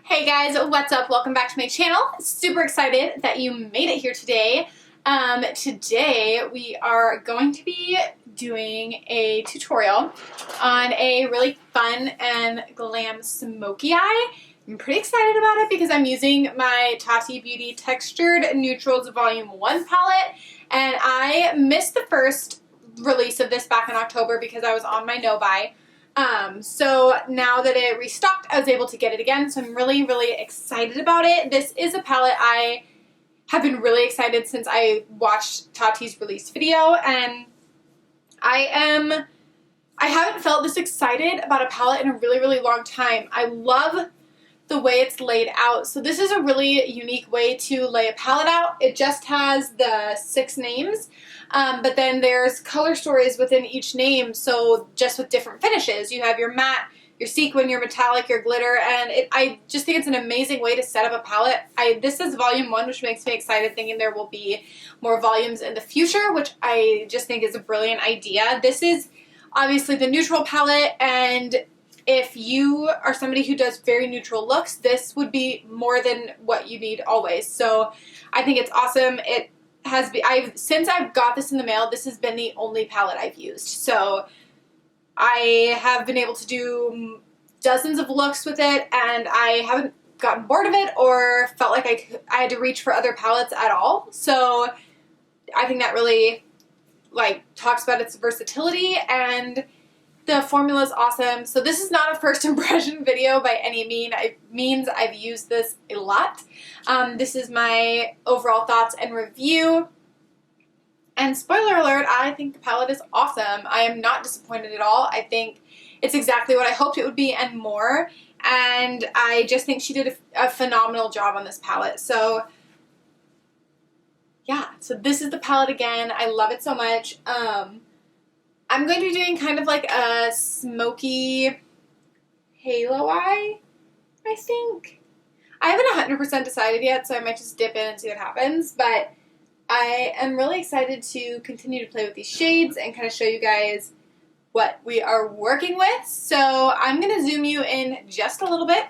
Hey guys, what's up? Welcome back to my channel. Super excited that you made it here today. Today we are going to be doing a tutorial on a really fun and glam smoky eye. I'm pretty excited about it because I'm using my Tati Beauty Textured Neutrals Volume 1 palette, and I missed the first release of this back in October because I was on my no-buy. So now that it restocked, I was able to get it again, so I'm really, really excited about it. This is a palette I have been really excited since I watched Tati's release video, and I haven't felt this excited about a palette in a really, really long time. I love the way it's laid out. So this is a really unique way to lay a palette out. It just has the 6 names, but then there's color stories within each name, so just with different finishes. You have your matte, your sequin, your metallic, your glitter, and I just think it's an amazing way to set up a palette. This is volume 1, which makes me excited, thinking there will be more volumes in the future, which I just think is a brilliant idea. This is obviously the neutral palette, and if you are somebody who does very neutral looks, this would be more than what you need always. So I think it's awesome. It has been, since I've got this in the mail, this has been the only palette I've used. So I have been able to do dozens of looks with it, and I haven't gotten bored of it or felt like I had to reach for other palettes at all. So I think that really talks about its versatility, and the formula is awesome. So this is not a first impression video by any means. I've used this a lot. This is my overall thoughts and review. And spoiler alert, I think the palette is awesome. I am not disappointed at all. I think it's exactly what I hoped it would be and more. And I just think she did a phenomenal job on this palette. So yeah, so this is the palette again. I love it so much. I'm going to be doing kind of like a smoky halo eye, I think. I haven't 100% decided yet, so I might just dip in and see what happens, but I am really excited to continue to play with these shades and kind of show you guys what we are working with. So I'm going to zoom you in just a little bit,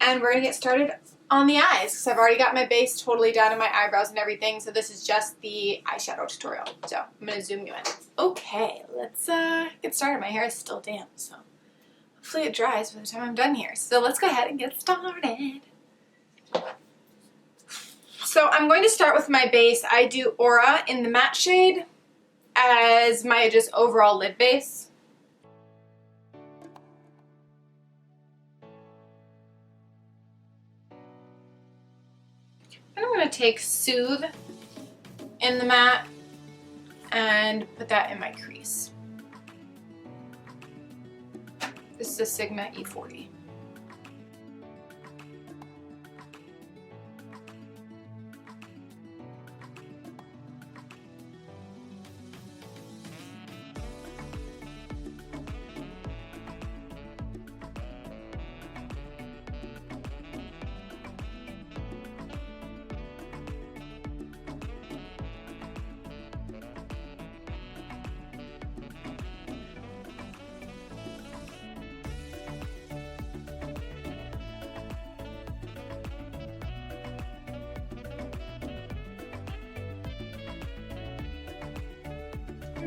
and we're going to get started on the eyes, because I've already got my base totally done and my eyebrows and everything, so this is just the eyeshadow tutorial. So I'm going to zoom you in. Okay, let's get started. My hair is still damp, so hopefully it dries by the time I'm done here. So let's go ahead and get started. So I'm going to start with my base. I do Aura in the matte shade as my just overall lid base. And I'm going to take Soothe in the matte and put that in my crease. This is a Sigma E40.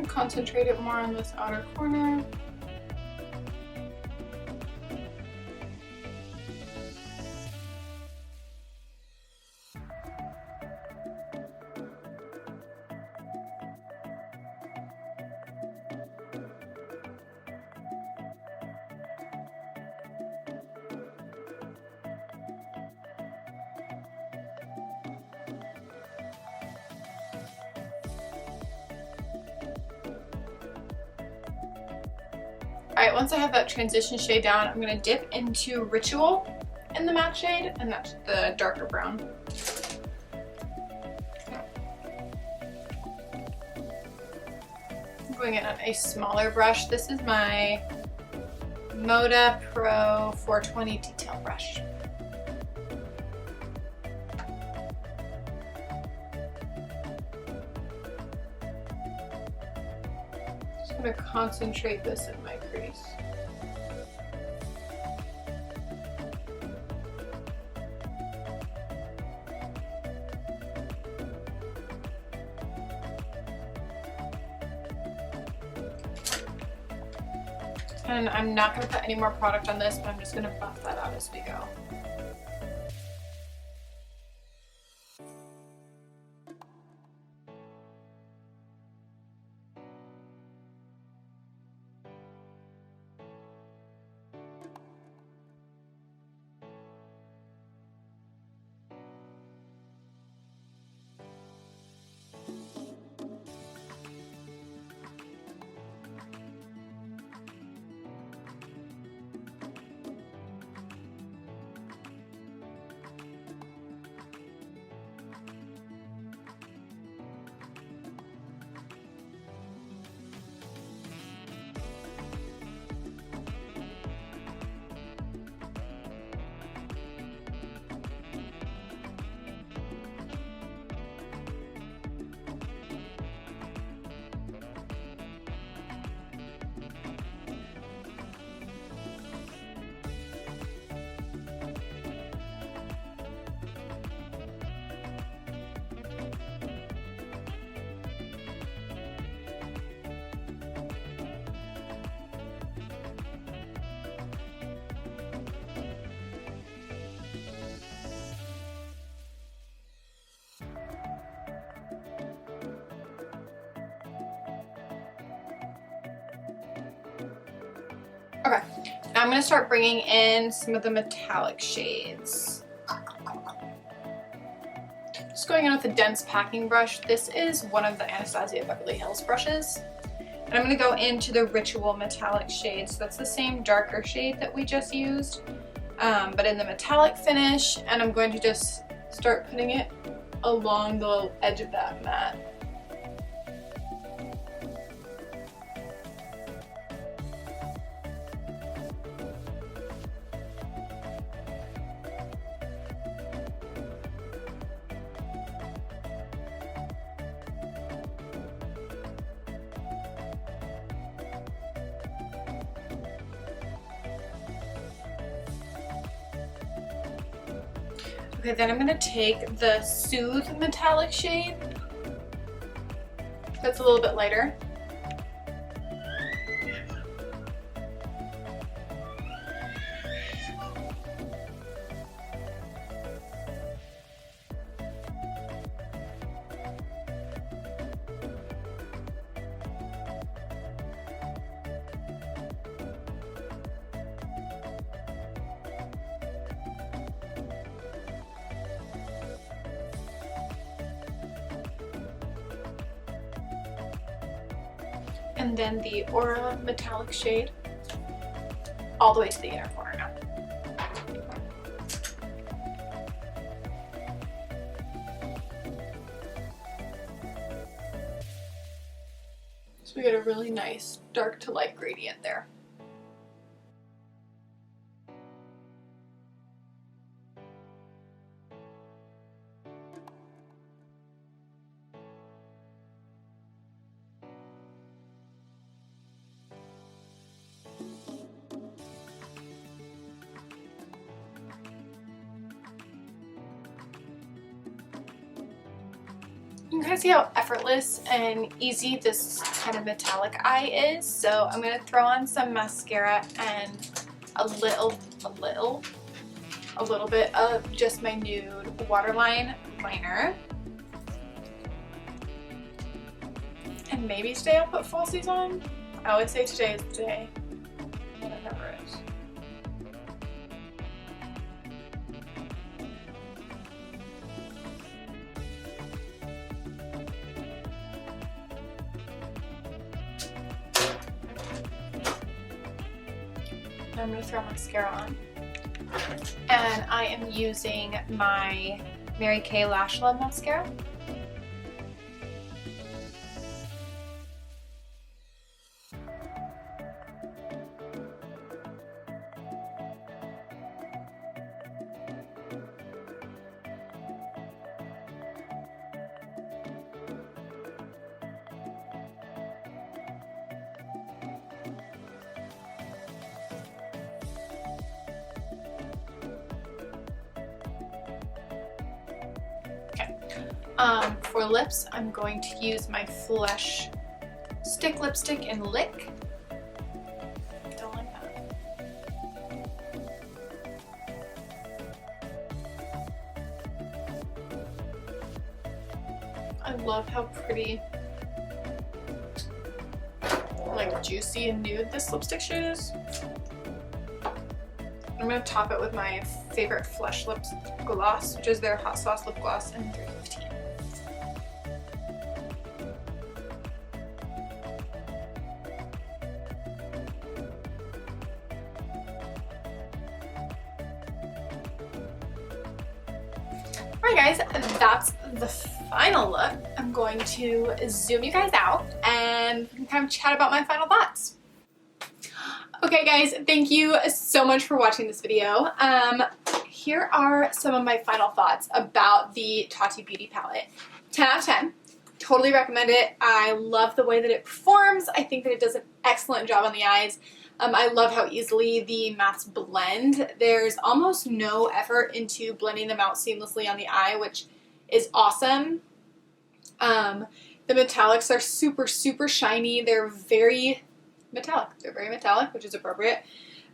Concentrate it more on this outer corner. Alright, once I have that transition shade down, I'm going to dip into Ritual in the matte shade, and that's the darker brown. I'm going in on a smaller brush. This is my Moda Pro 420 detail brush. I'm going to concentrate this in my crease. And I'm not going to put any more product on this, but I'm just going to buff that out as we go. Okay, now I'm going to start bringing in some of the metallic shades. Just going in with a dense packing brush. This is one of the Anastasia Beverly Hills brushes. And I'm going to go into the Ritual metallic shade. So that's the same darker shade that we just used, but in the metallic finish. And I'm going to just start putting it along the edge of that mat. Okay, then I'm going to take the Soothe metallic shade. That's a little bit lighter. And then the Aura metallic shade all the way to the inner corner now. So we get a really nice dark to light gradient there. You can kind of see how effortless and easy this kind of metallic eye is. So I'm going to throw on some mascara and a little bit of just my nude waterline liner. And maybe today I'll put falsies on. I always say today is the day, but it never is. I'm going to throw mascara on, and I am using my Mary Kay Lash Love mascara. For lips, I'm going to use my Flesh Stick Lipstick in Lick. Don't like love how pretty, like, juicy and nude this lipstick shade is. I'm going to top it with my favorite Flesh Lips gloss, which is their Hot Sauce Lip Gloss in 315. Alright guys, that's the final look. I'm going to zoom you guys out and we can kind of chat about my final thoughts. Okay guys, thank you so much for watching this video. Here are some of my final thoughts about the Tati Beauty palette. 10 out of 10. Totally recommend it. I love the way that it performs. I think that it does an excellent job on the eyes. I love how easily the mattes blend. There's almost no effort into blending them out seamlessly on the eye, which is awesome. The metallics are super, super shiny. They're very metallic. They're very metallic, which is appropriate.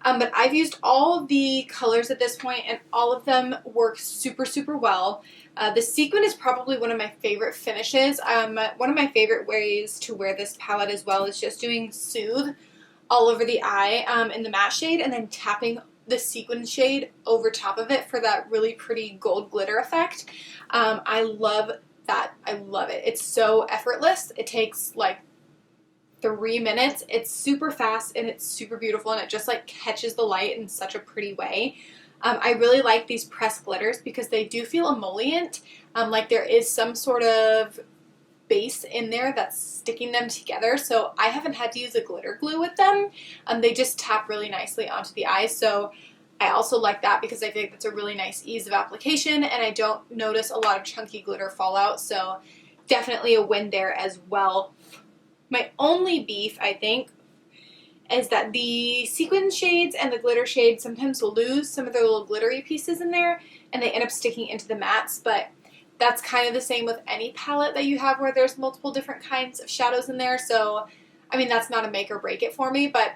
But I've used all of the colors at this point, and all of them work super, super well. The sequin is probably one of my favorite finishes. One of my favorite ways to wear this palette as well is just doing Soothe all over the eye in the matte shade, and then tapping the sequin shade over top of it for that really pretty gold glitter effect. I love that. I love it. It's so effortless. It takes like 3 minutes. It's super fast and it's super beautiful, and it just like catches the light in such a pretty way. I really like these pressed glitters because they do feel emollient. Like there is some sort of base in there that's sticking them together, so I haven't had to use a glitter glue with them. They just tap really nicely onto the eyes, so I also like that because I think that's a really nice ease of application, and I don't notice a lot of chunky glitter fallout, so definitely a win there as well. My only beef, I think, is that the sequin shades and the glitter shades sometimes lose some of their little glittery pieces in there, and they end up sticking into the mattes, but that's kind of the same with any palette that you have where there's multiple different kinds of shadows in there. So, I mean, that's not a make or break it for me, but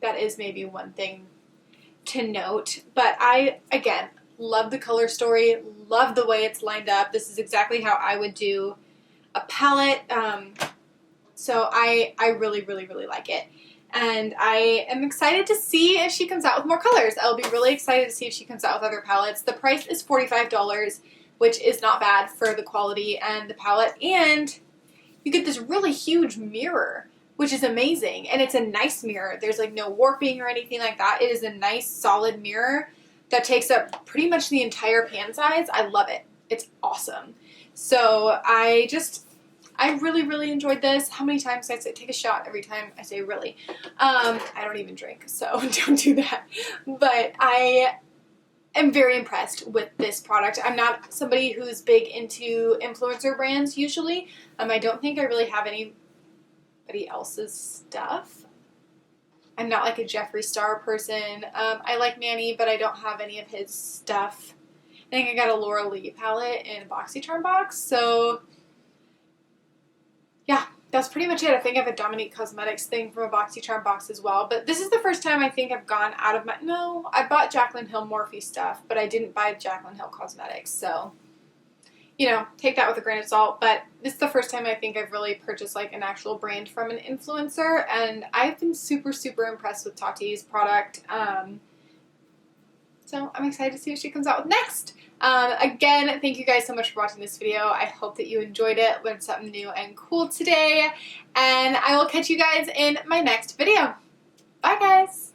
that is maybe one thing to note. But I, again, love the color story, love the way it's lined up. This is exactly how I would do a palette. So I really, really, really like it. And I am excited to see if she comes out with more colors. I'll be really excited to see if she comes out with other palettes. The price is $45. Which is not bad for the quality and the palette, and you get this really huge mirror, which is amazing, and it's a nice mirror. There's like no warping or anything like that. It is a nice solid mirror that takes up pretty much the entire pan size. I love it. It's awesome. So I really, really enjoyed this. How many times did I say take a shot every time I say really? I don't even drink, so don't do that. But I'm very impressed with this product. I'm not somebody who's big into influencer brands usually. I don't think I really have anybody else's stuff. I'm not like a Jeffree Star person. I like Manny, but I don't have any of his stuff. I think I got a Laura Lee palette in a BoxyCharm box. So yeah, that's pretty much it. I think I have a Dominique Cosmetics thing from a BoxyCharm box as well. But this is the first time I think I've gone out of my... No, I bought Jaclyn Hill Morphe stuff, but I didn't buy Jaclyn Hill Cosmetics. So, you know, take that with a grain of salt. But this is the first time I think I've really purchased like an actual brand from an influencer. And I've been super, super impressed with Tati's product. So I'm excited to see what she comes out with next. Again, thank you guys so much for watching this video. I hope that you enjoyed it, learned something new and cool today, and I will catch you guys in my next video. Bye guys!